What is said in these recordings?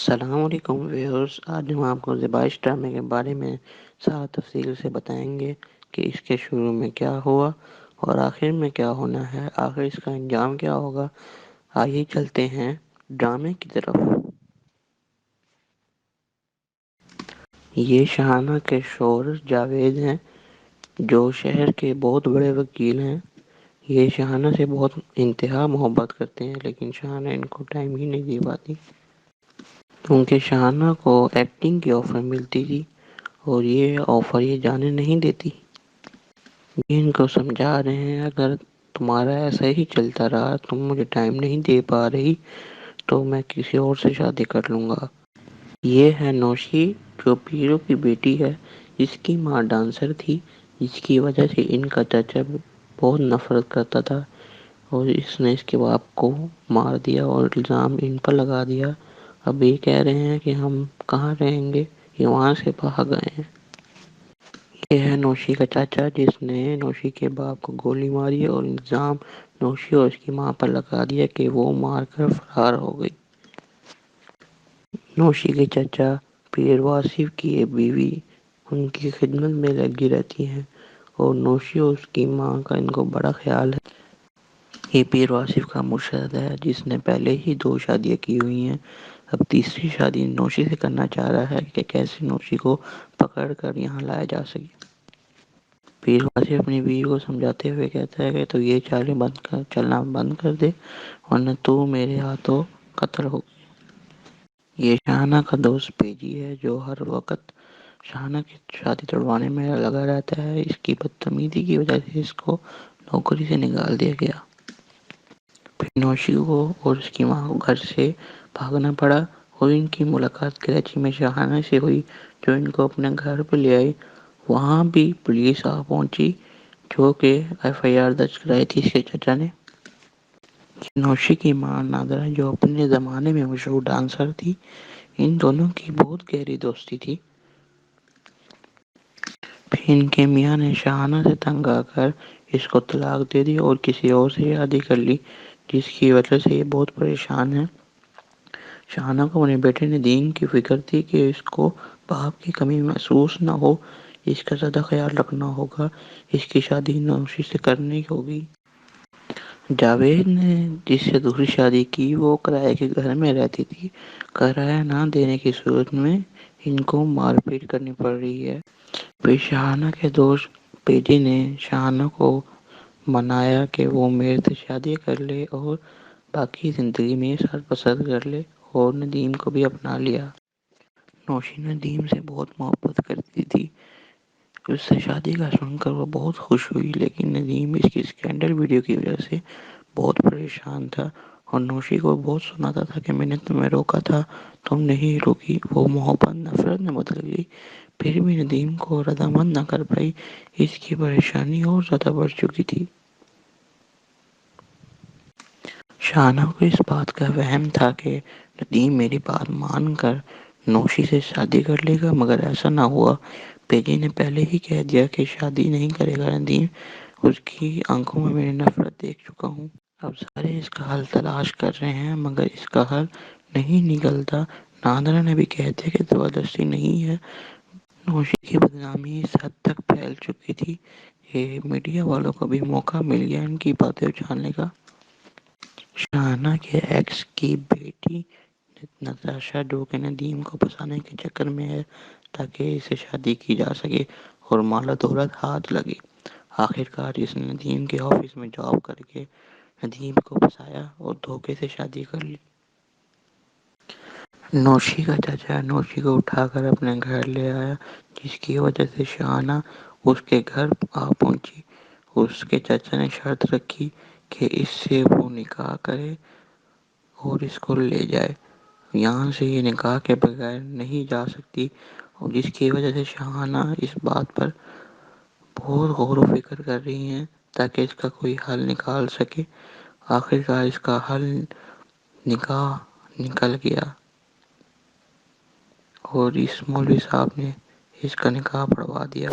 السلام علیکم ویورز، آج ہم آپ کو زیبائش ڈرامے کے بارے میں سارا تفصیل سے بتائیں گے کہ اس کے شروع میں کیا ہوا اور آخر میں کیا ہونا ہے، آخر اس کا انجام کیا ہوگا۔ آئیے چلتے ہیں ڈرامے کی طرف۔ یہ شاہانہ کے شوہر جاوید ہیں جو شہر کے بہت بڑے وکیل ہیں۔ یہ شاہانہ سے بہت انتہا محبت کرتے ہیں، لیکن شاہانہ ان کو ٹائم ہی نہیں دے پاتی کیونکہ شاہانہ کو ایکٹنگ کی آفر ملتی تھی اور یہ آفر یہ جانے نہیں دیتی۔ یہ ان کو سمجھا رہے ہیں اگر تمہارا ایسا ہی چلتا رہا، تم مجھے ٹائم نہیں دے پا رہی تو میں کسی اور سے شادی کر لوں گا۔ یہ ہے نوشی جو پیرو کی بیٹی ہے، جس کی ماں ڈانسر تھی، جس کی وجہ سے ان کا چچا بہت نفرت کرتا تھا اور اس نے اس کے باپ کو مار دیا اور الزام ان پر لگا دیا۔ اب یہ کہہ رہے ہیں کہ ہم کہاں رہیں گے، یہ وہاں سے بھاگ گئے ہیں۔ یہ ہے نوشی کا چاچا جس نے نوشی کے باپ کو گولی ماری اور الزام نوشی اور اس کی ماں پر لگا دیا کہ وہ مار کر فرار ہو گئی۔ نوشی کے چچا پیر واصف کی ایک بیوی ان کی خدمت میں لگی رہتی ہے اور نوشی اور اس کی ماں کا ان کو بڑا خیال ہے۔ یہ پیر واصف کا مرشد ہے جس نے پہلے ہی 2 شادیاں کی ہوئی ہیں، اب تیسری شادی نوشی سے کرنا چاہ رہا ہے کہ کیسے نوشی کو پکڑ کر یہاں لایا جا سکے۔ پیر واصف اپنی بیوی کو سمجھاتے ہوئے کہتا ہے کہ تو یہ چلنا بند کر دے ورنہ تو میرے ہاتھوں قتل ہو گئی۔ یہ شاہانہ کا دوست پیجی ہے جو ہر وقت شاہانہ کی شادی توڑوانے میں لگا رہتا ہے۔ اس کی بدتمیزی کی وجہ سے اس کو نوکری سے نکال دیا گیا۔ پھر نوشی کو اور اس کی ماں کو گھر سے بھاگنا پڑا اور ان کی ملاقات کراچی میں شاہانہ سے ہوئی جو ان کو اپنے گھر پہ لے آئی۔ وہاں بھی پولیس آ پہنچی جو کہ FIR درج کرائی تھی اس کے چچا نے۔ نوشی کی ماں نادرہ جو اپنے زمانے میں مشہور ڈانسر تھی، ان دونوں کی بہت گہری دوستی تھی۔ پھر ان کے میاں نے شاہانہ سے تنگ آ کر اس کو طلاق دے دی اور کسی اور سے شادی کر لی، جس کی وجہ سے یہ بہت پریشان ہے۔ شاہانہ کو اپنے بیٹے ندیم کی فکر تھی کہ اس کو باپ کی کمی محسوس نہ ہو، اس کا زیادہ خیال رکھنا ہوگا، اس کی شادی نوشی سے کرنی ہوگی۔ جاوید نے جس سے دوسری شادی کی وہ کرائے کے گھر میں رہتی تھی۔ کرایہ نہ دینے کی صورت میں ان کو مار پیٹ کرنی پڑ رہی ہے۔ پھر شاہانہ کے دوست پیجی نے شاہانہ کو منایا کہ وہ میرے سے شادی کر لے اور باقی زندگی میں سربسر کر لے اور ندیم کو بھی اپنا لیا۔ نوشی ندیم سے بہت محبت کرتی تھی، اس سے شادی کا سن کر وہ بہت خوش ہوئی، لیکن ندیم اس کی اسکینڈل ویڈیو کی وجہ سے بہت پریشان تھا اور نوشی کو بہت سناتا تھا کہ میں نے تمہیں روکا تھا، تم نہیں روکی۔ وہ محبت نفرت میں بدل گئی، پھر بھی ندیم کو رضامند نہ کر پائی، اس کی پریشانی اور زیادہ بڑھ چکی تھی۔ شاہانہ کو اس بات کا وہم تھا کہ ندیم میری بات مان کر نوشی سے شادی کر لے گا، مگر ایسا نہ ہوا۔ پیجی نے پہلے ہی کہہ دیا کہ شادی نہیں کرے گا ندیم، اس کی آنکھوں میں میں نے نفرت دیکھ چکا ہوں۔ اب سارے اس کا حل تلاش کر رہے ہیں مگر اس کا حل نہیں نکلتا۔ نادرہ نے بھی کہہ دیا کہ زبردستی نہیں ہے۔ نوشی کی بدنامی اس حد تک پھیل چکی تھی کہ میڈیا والوں کو بھی موقع مل گیا ان کی باتیں اچھالنے کا۔ شاہانہ کے ایکس کی بیٹی نتاشا جو کہ ندیم کو پھنسانے کے چکر میں ہے تاکہ اسے شادی کی جا سکے اور مال و دولت ہاتھ لگے، آخر کار اس نے ندیم کے آفس میں جاب کر کے ندیم کو پھنسایا اور دھوکے سے شادی کر لی۔ نوشی کا چچا نوشی کو اٹھا کر اپنے گھر لے آیا، جس کی وجہ سے شاہانہ اس کے گھر آ پہنچی۔ اس کے چچا نے شرط رکھی کہ اس سے وہ نکاح کرے اور اس کو لے جائے، یہاں سے یہ نکاح کے بغیر نہیں جا سکتی، اور جس کی وجہ سے شاہانہ اس بات پر بہت غور و فکر کر رہی ہیں تاکہ اس کا کوئی حل نکال سکے۔ آخر کار اس کا حل نکاح نکل گیا اور اس مولوی صاحب نے اس کا نکاح پڑھوا دیا۔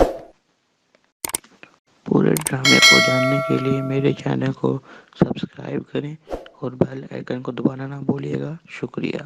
پورے ڈرامے کو جاننے کے لیے میرے چینل کو سبسکرائب کریں اور بیل آئیکن کو دبانا نہ بھولیے گا۔ شکریہ۔